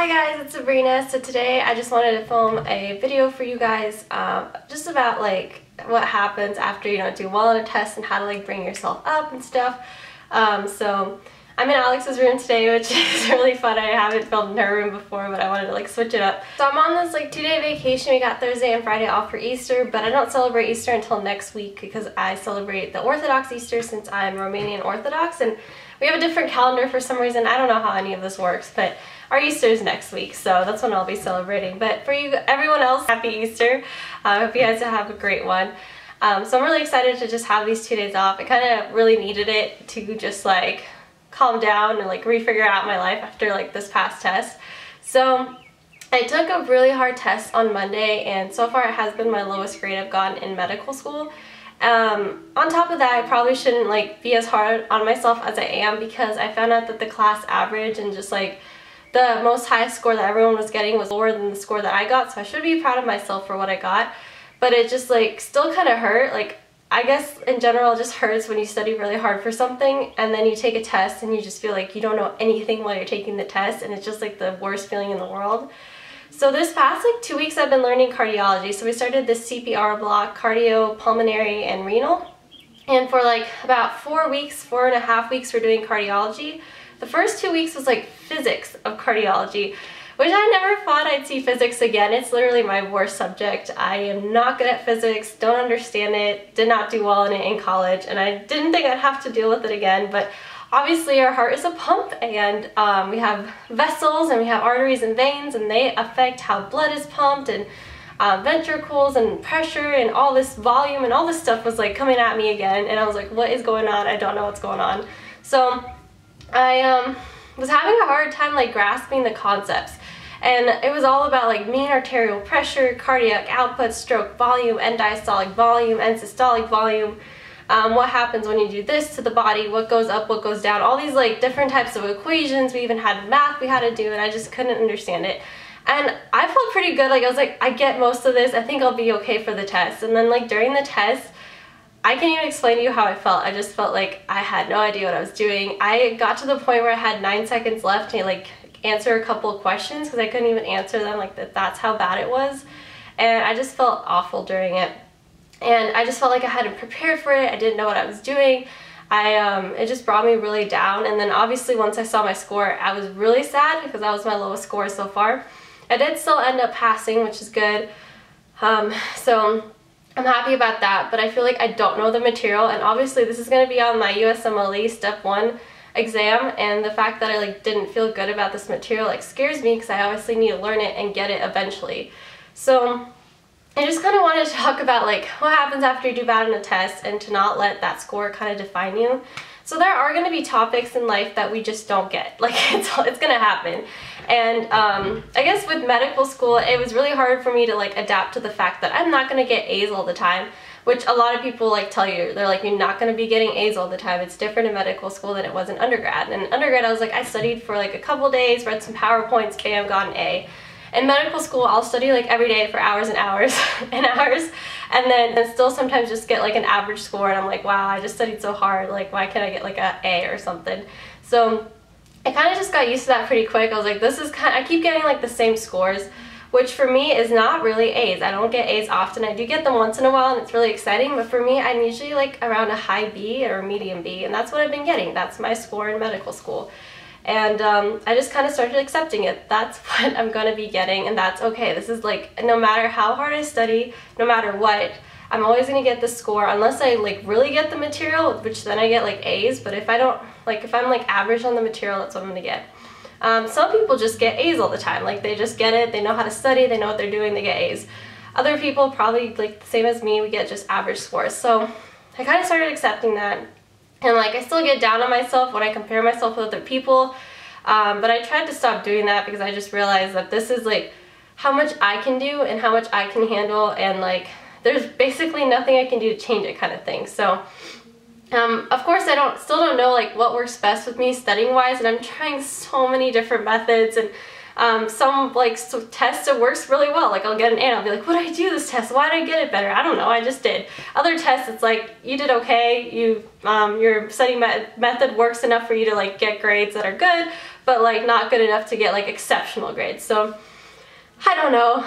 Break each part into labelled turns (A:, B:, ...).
A: Hi guys, it's Sabrina. So today I just wanted to film a video for you guys just about like what happens after you don't do well on a test and how to like bring yourself up and stuff. So I'm in Alex's room today, which is really fun. I haven't filmed in her room before, but I wanted to like switch it up. So I'm on this like 2-day vacation. We got Thursday and Friday off for Easter, but I don't celebrate Easter until next week because I celebrate the Orthodox Easter since I'm Romanian Orthodox, and we have a different calendar for some reason. I don't know how any of this works, but our Easter is next week, so that's when I'll be celebrating. But for you, everyone else, happy Easter. I hope you guys have a great one. So I'm really excited to just have these 2 days off. I kind of really needed it to just like calm down and like refigure out my life after like this past test. So I took a really hard test on Monday, and so far it has been my lowest grade I've gotten in medical school. On top of that, I probably shouldn't like be as hard on myself as I am, because I found out that the class average and just like the most highest score that everyone was getting was lower than the score that I got, so I should be proud of myself for what I got. But it just like still kind of hurt. Like, I guess in general it just hurts when you study really hard for something and then you take a test and you just feel like you don't know anything while you're taking the test, and it's just like the worst feeling in the world. So this past like 2 weeks I've been learning cardiology. So we started this CPR block, cardio, pulmonary, and renal. And for like about 4.5 weeks we're doing cardiology. The first 2 weeks was like physics of cardiology, which I never thought I'd see physics again. It's literally my worst subject. I am not good at physics, don't understand it, did not do well in it in college, and I didn't think I'd have to deal with it again. But obviously our heart is a pump, and we have vessels and we have arteries and veins, and they affect how blood is pumped, and ventricles and pressure and all this volume and all this stuff was like coming at me again, and I was like, what is going on? I don't know what's going on. So I was having a hard time like grasping the concepts, and it was all about like mean arterial pressure, cardiac output, stroke volume, end diastolic volume, end systolic volume, what happens when you do this to the body, what goes up, what goes down, all these like different types of equations. We even had math we had to do, and I just couldn't understand it. And I felt pretty good. Like, I was like, I get most of this, I think I'll be okay for the test. And then like during the test, I can't even explain to you how I felt. I just felt like I had no idea what I was doing. I got to the point where I had 9 seconds left to like answer a couple of questions because I couldn't even answer them. Like that's how bad it was. And I just felt awful during it. And I just felt like I hadn't prepared for it. I didn't know what I was doing. It just brought me really down. And then obviously once I saw my score, I was really sad because that was my lowest score so far. I did still end up passing, which is good. So I'm happy about that, but I feel like I don't know the material, and obviously this is going to be on my USMLE Step 1 exam, and the fact that I like didn't feel good about this material like scares me, because I obviously need to learn it and get it eventually. So I just kind of wanted to talk about like what happens after you do bad on a test, and to not let that score kind of define you. So there are going to be topics in life that we just don't get. Like it's going to happen. And I guess with medical school, it was really hard for me to like adapt to the fact that I'm not going to get A's all the time, which a lot of people like tell you. They're like, you're not going to be getting A's all the time. It's different in medical school than it was in undergrad. And in undergrad, I was like, I studied for like a couple days, read some PowerPoints, bam, got an A. In medical school, I'll study like every day for hours and hours and hours, and then still sometimes just get like an average score, and I'm like, wow, I just studied so hard, like why can't I get like an A or something? So I kind of just got used to that pretty quick. I was like, this is kind of, I keep getting like the same scores, which for me is not really A's. I don't get A's often. I do get them once in a while, and it's really exciting, but for me, I'm usually like around a high B or a medium B, and that's what I've been getting. That's my score in medical school. And I just kind of started accepting it. That's what I'm going to be getting, and that's okay. This is like, no matter how hard I study, no matter what, I'm always going to get the score, unless I like really get the material, which then I get like A's. But if I don't, like if I'm like average on the material, that's what I'm going to get. Some people just get A's all the time. Like they just get it, they know how to study, they know what they're doing, they get A's. Other people, probably like the same as me, we get just average scores. So I kind of started accepting that. And like I still get down on myself when I compare myself with other people, but I tried to stop doing that, because I just realized that this is like how much I can do and how much I can handle, and like there's basically nothing I can do to change it, kind of thing. So of course I still don't know like what works best with me studying wise, and I'm trying so many different methods, and some like tests it works really well. Like I'll get an A and I'll be like, what did I do this test? Why did I get it better? I don't know, I just did. Other tests it's like, you did okay, your study method works enough for you to like get grades that are good, but like not good enough to get like exceptional grades. So I don't know.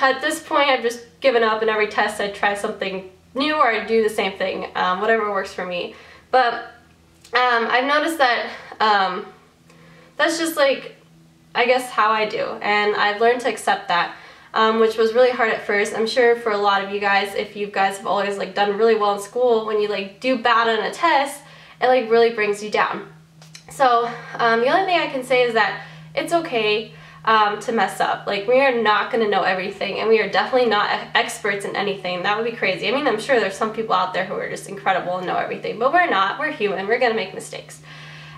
A: At this point, I've just given up, and every test I try something new or I do the same thing, whatever works for me. But I've noticed that that's just like, I guess, how I do, and I've learned to accept that, which was really hard at first. I'm sure for a lot of you guys, if you guys have always like done really well in school, when you like do bad on a test, it like really brings you down. So the only thing I can say is that it's okay to mess up. Like, we are not going to know everything, and we are definitely not experts in anything. That would be crazy. I mean, I'm sure there's some people out there who are just incredible and know everything, but we're not. We're human. We're going to make mistakes.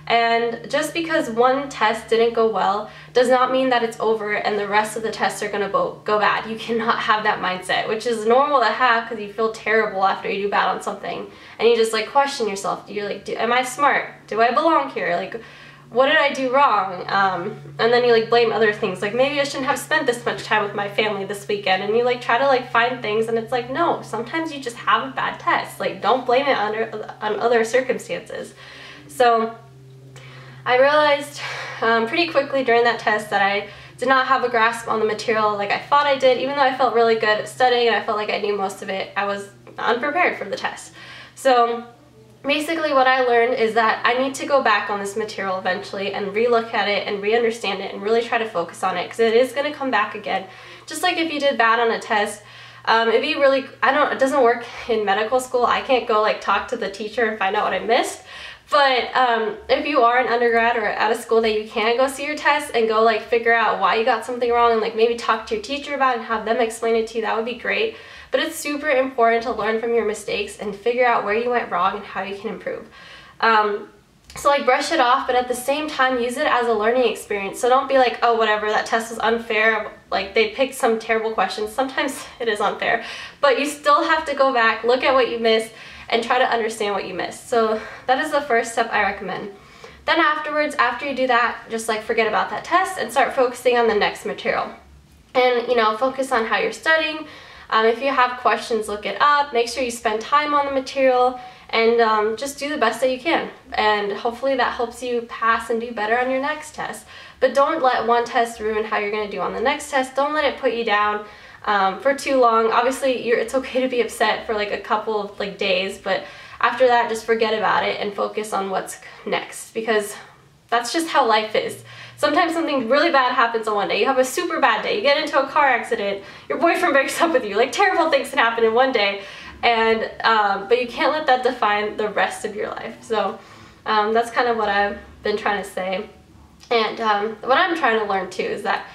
A: And just because one test didn't go well does not mean that it's over and the rest of the tests are going to go bad. You cannot have that mindset, which is normal to have because you feel terrible after you do bad on something, and you just like question yourself. You're like, am I smart? Do I belong here? Like, what did I do wrong? And then you like blame other things, like maybe I shouldn't have spent this much time with my family this weekend, and you like try to like find things, and it's like, no, sometimes you just have a bad test. Like, don't blame it on other circumstances. So I realized pretty quickly during that test that I did not have a grasp on the material like I thought I did. Even though I felt really good at studying and I felt like I knew most of it, I was unprepared for the test. So basically what I learned is that I need to go back on this material eventually and re-look at it and re-understand it and really try to focus on it, because it is going to come back again. Just like if you did bad on a test, it'd be really, it doesn't work in medical school. I can't go like talk to the teacher and find out what I missed. But if you are an undergrad or at a school that you can go see your test and go like figure out why you got something wrong and like maybe talk to your teacher about it and have them explain it to you, that would be great. But it's super important to learn from your mistakes and figure out where you went wrong and how you can improve. So like brush it off, but at the same time use it as a learning experience. So don't be like, oh whatever, that test was unfair, like they picked some terrible questions. Sometimes it is unfair, but you still have to go back, look at what you missed, and try to understand what you missed. So that is the first step I recommend. Then afterwards, after you do that, just like forget about that test and start focusing on the next material. And focus on how you're studying. If you have questions, look it up. Make sure you spend time on the material, and just do the best that you can. And hopefully that helps you pass and do better on your next test. But don't let one test ruin how you're going to do on the next test. Don't let it put you down for too long. Obviously, it's okay to be upset for like a couple of like days, but after that, just forget about it and focus on what's next, because that's just how life is. Sometimes something really bad happens on one day. You have a super bad day. You get into a car accident. Your boyfriend breaks up with you. Like, terrible things can happen in one day, and but you can't let that define the rest of your life. So that's kind of what I've been trying to say. And what I'm trying to learn too is that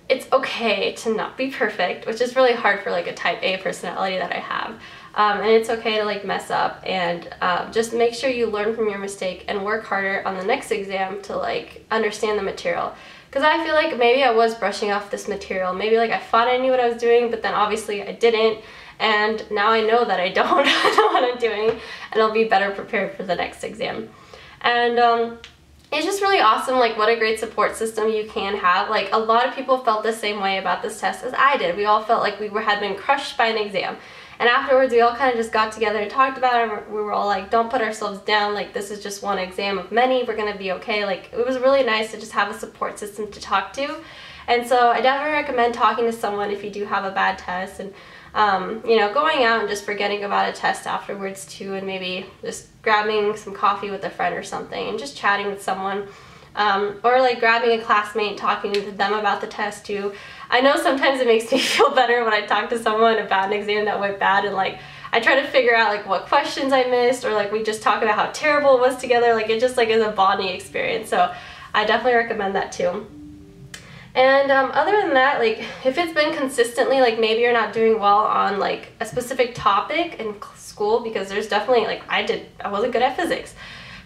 A: it's okay to not be perfect, which is really hard for like a type A personality that I have. And it's okay to like mess up, and just make sure you learn from your mistake and work harder on the next exam to like understand the material. Because I feel like maybe I was brushing off this material. Maybe like I thought I knew what I was doing, but then obviously I didn't. And now I know that I don't know what I'm doing, and I'll be better prepared for the next exam. And it's just really awesome, like what a great support system you can have. Like, a lot of people felt the same way about this test as I did. We all felt like we had been crushed by an exam. And afterwards, we all kind of just got together and talked about it, and we were all like, don't put ourselves down, like this is just one exam of many, we're gonna be okay. Like, it was really nice to just have a support system to talk to. And so I definitely recommend talking to someone if you do have a bad test, and going out and just forgetting about a test afterwards too, and maybe just grabbing some coffee with a friend or something and just chatting with someone, or like grabbing a classmate and talking to them about the test too. I know sometimes it makes me feel better when I talk to someone about an exam that went bad, and like I try to figure out like what questions I missed, or like we just talk about how terrible it was together. Like, it just like is a bonding experience. So I definitely recommend that too. And other than that, like if it's been consistently, like maybe you're not doing well on like a specific topic in school, because there's definitely, like I wasn't good at physics.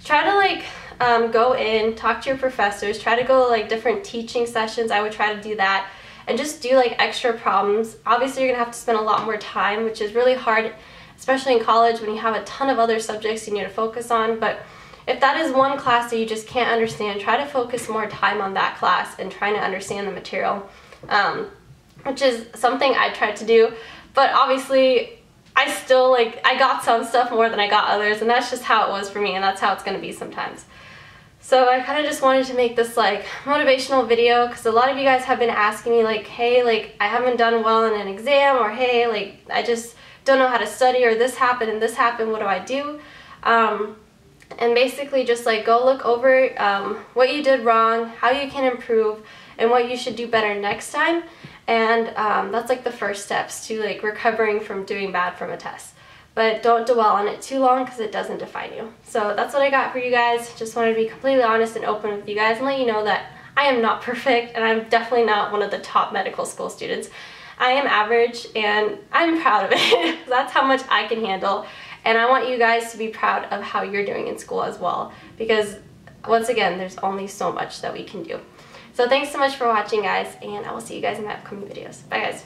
A: Try to like go in, talk to your professors, try to go to like different teaching sessions. I would try to do that, and just do like extra problems. Obviously you're gonna have to spend a lot more time, which is really hard, especially in college when you have a ton of other subjects you need to focus on. But if that is one class that you just can't understand, try to focus more time on that class and trying to understand the material, which is something I tried to do. But obviously I still I got some stuff more than I got others, and that's just how it was for me, and that's how it's going to be sometimes. So I kind of just wanted to make this like motivational video because a lot of you guys have been asking me like, hey, like I haven't done well in an exam, or hey, like I just don't know how to study, or this happened and this happened, what do I do? And basically just like go look over what you did wrong, how you can improve, and what you should do better next time. And that's like the first steps to like recovering from doing bad from a test. But don't dwell on it too long because it doesn't define you. So that's what I got for you guys. Just wanted to be completely honest and open with you guys and let you know that I am not perfect, and I'm definitely not one of the top medical school students. I am average, and I'm proud of it. That's how much I can handle. And I want you guys to be proud of how you're doing in school as well, because once again, there's only so much that we can do. So thanks so much for watching, guys, and I will see you guys in my upcoming videos. Bye, guys.